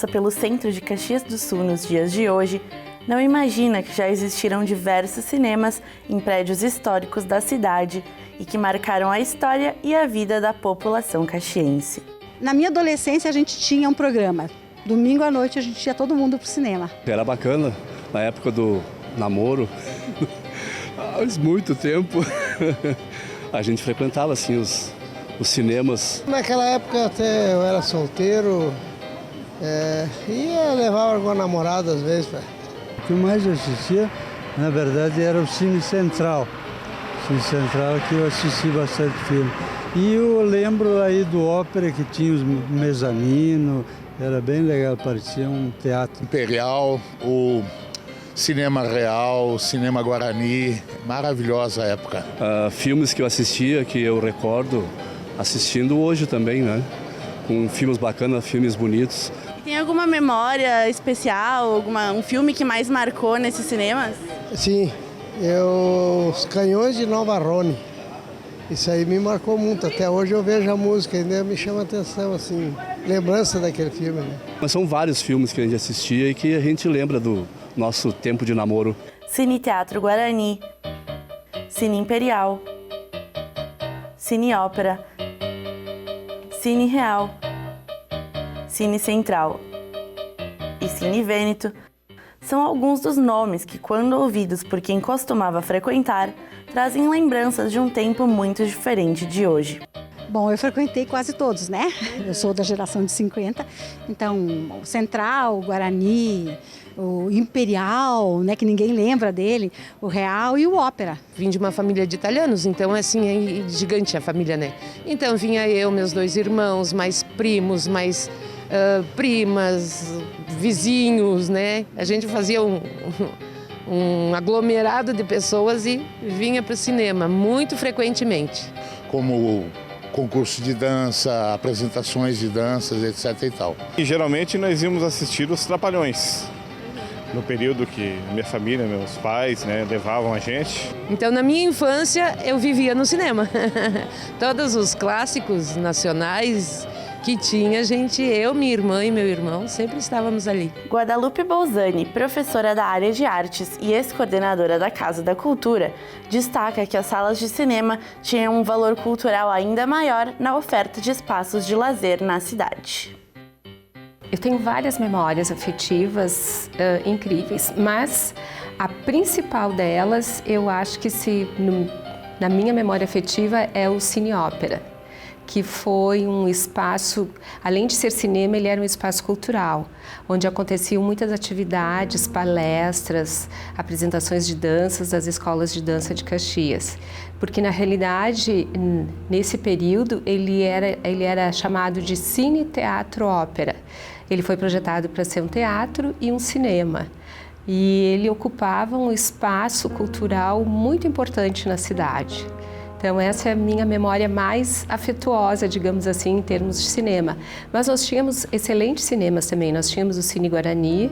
passa pelo centro de Caxias do Sul nos dias de hoje, não imagina que já existiram diversos cinemas em prédios históricos da cidade e que marcaram a história e a vida da população caxiense. Na minha adolescência a gente tinha um programa. Domingo à noite a gente ia todo mundo pro cinema. Era bacana, na época do namoro, faz muito tempo, a gente frequentava assim os cinemas. Naquela época até eu era solteiro, ia levar alguma namorada às vezes. O que mais eu assistia, na verdade, era o Cine Central. O Cine Central que eu assisti bastante filme. E eu lembro aí do ópera que tinha os mezanino, era bem legal, parecia um teatro. Imperial, o Cinema Real, o Cinema Guarani, maravilhosa época. Filmes que eu assistia, que eu recordo assistindo hoje também, né? Com filmes bacanas, filmes bonitos. Tem alguma memória especial, um filme que mais marcou nesses cinemas? Sim, os Canhões de Nova Rony. Isso aí me marcou muito. Até hoje eu vejo a música, ainda me chama a atenção, assim, lembrança daquele filme, né? Mas são vários filmes que a gente assistia e que a gente lembra do nosso tempo de namoro. Cine Teatro Guarani, Cine Imperial, Cine Ópera, Cine Real, Cine Central e Cine Vêneto são alguns dos nomes que, quando ouvidos por quem costumava frequentar, trazem lembranças de um tempo muito diferente de hoje. Bom, eu frequentei quase todos, né? Eu sou da geração de 50, então o Central, o Guarani, o Imperial, né, que ninguém lembra dele, o Real e o Ópera. Vim de uma família de italianos, então assim, é gigante a família, né? Então vinha eu, meus 2 irmãos, mais primos, mais primas, vizinhos, né? A gente fazia um aglomerado de pessoas e vinha para o cinema muito frequentemente. Como concurso de dança, apresentações de danças, etc. e tal. E geralmente nós íamos assistir os Trapalhões, no período que minha família, meus pais, né, levavam a gente. Então na minha infância eu vivia no cinema. Todos os clássicos nacionais que tinha, eu, minha irmã e meu irmão, sempre estávamos ali. Guadalupe Bolzani, professora da área de artes e ex-coordenadora da Casa da Cultura, destaca que as salas de cinema tinham um valor cultural ainda maior na oferta de espaços de lazer na cidade. Eu tenho várias memórias afetivas incríveis, mas a principal delas, eu acho que na minha memória afetiva é o Cine Ópera, que foi um espaço, além de ser cinema, ele era um espaço cultural, onde aconteciam muitas atividades, palestras, apresentações de danças das escolas de dança de Caxias. Porque, na realidade, nesse período, ele era chamado de Cine Teatro Ópera. Ele foi projetado para ser um teatro e um cinema. E ele ocupava um espaço cultural muito importante na cidade. Então essa é a minha memória mais afetuosa, digamos assim, em termos de cinema. Mas nós tínhamos excelentes cinemas também. Nós tínhamos o Cine Guarani,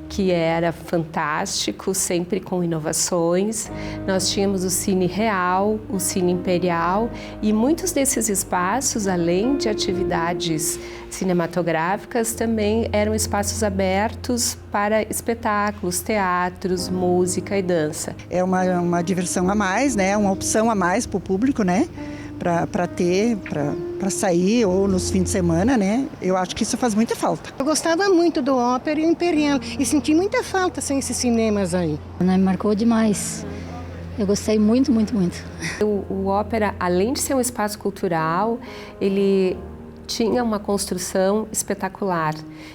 que era fantástico, sempre com inovações. Nós tínhamos o Cine Real, o Cine Imperial e muitos desses espaços, além de atividades cinematográficas, também eram espaços abertos para espetáculos, teatros, música e dança. É uma diversão a mais, né? Uma opção a mais para o público, né? Para sair ou nos fins de semana, né? Eu acho que isso faz muita falta. Eu gostava muito do Ópera e Imperial e senti muita falta sem esses cinemas aí. Me marcou demais. Eu gostei muito, muito, muito. O Ópera, além de ser um espaço cultural, ele tinha uma construção espetacular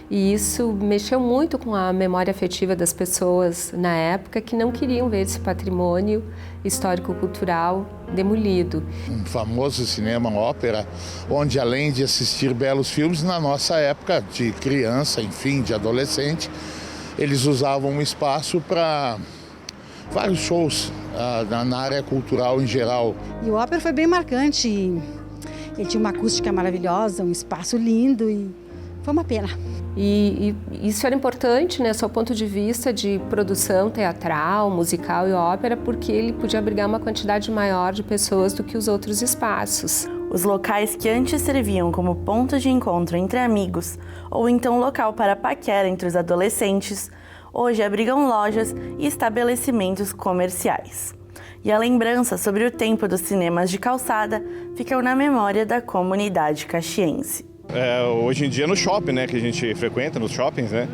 e isso mexeu muito com a memória afetiva das pessoas na época que não queriam ver esse patrimônio histórico-cultural demolido. Um famoso cinema ópera, onde além de assistir belos filmes, na nossa época de criança, enfim, de adolescente, eles usavam um espaço para vários shows na área cultural em geral. E o Ópera foi bem marcante. Ele tinha uma acústica maravilhosa, um espaço lindo e foi uma pena. E isso era importante, né, sob o ponto de vista de produção teatral, musical e ópera, porque ele podia abrigar uma quantidade maior de pessoas do que os outros espaços. Os locais que antes serviam como ponto de encontro entre amigos ou então local para paquera entre os adolescentes, hoje abrigam lojas e estabelecimentos comerciais. E a lembrança sobre o tempo dos cinemas de calçada ficam na memória da comunidade caxiense. Hoje em dia no shopping, né, que a gente frequenta, nos shoppings, né?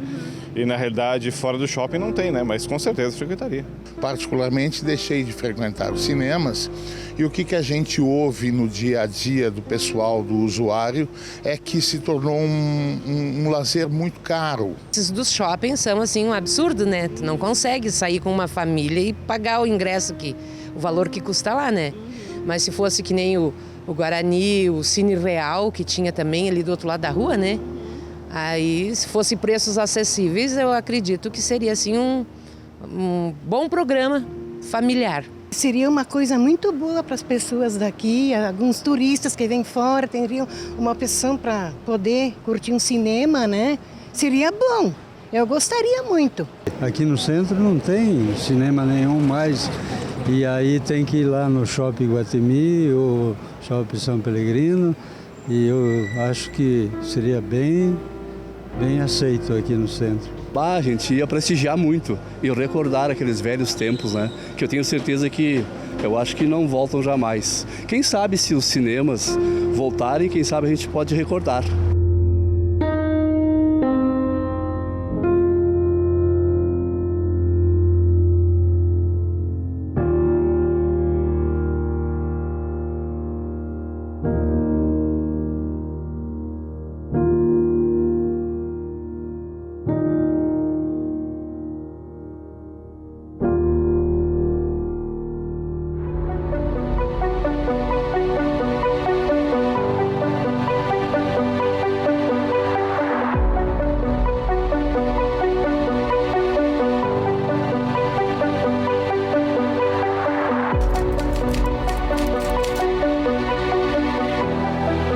E na realidade fora do shopping não tem, né? Mas com certeza frequentaria. Particularmente deixei de frequentar os cinemas e o que a gente ouve no dia a dia do pessoal, do usuário, é que se tornou um lazer muito caro. Esses dos shoppings são assim um absurdo, né? Tu não consegue sair com uma família e pagar o ingresso o valor que custa lá, né? Mas se fosse que nem o Guarani, o Cine Real, que tinha também ali do outro lado da rua, né? Aí, se fosse preços acessíveis, eu acredito que seria assim um bom programa familiar. Seria uma coisa muito boa para as pessoas daqui, alguns turistas que vêm fora teriam uma opção para poder curtir um cinema, né? Seria bom, eu gostaria muito. Aqui no centro não tem cinema nenhum mais, e aí tem que ir lá no Shopping Guatemi ou Shopping São Pellegrino, e eu acho que seria bem aceito aqui no centro. A gente ia prestigiar muito e recordar aqueles velhos tempos, né? Que eu tenho certeza que eu acho que não voltam jamais. Quem sabe se os cinemas voltarem, quem sabe a gente pode recordar.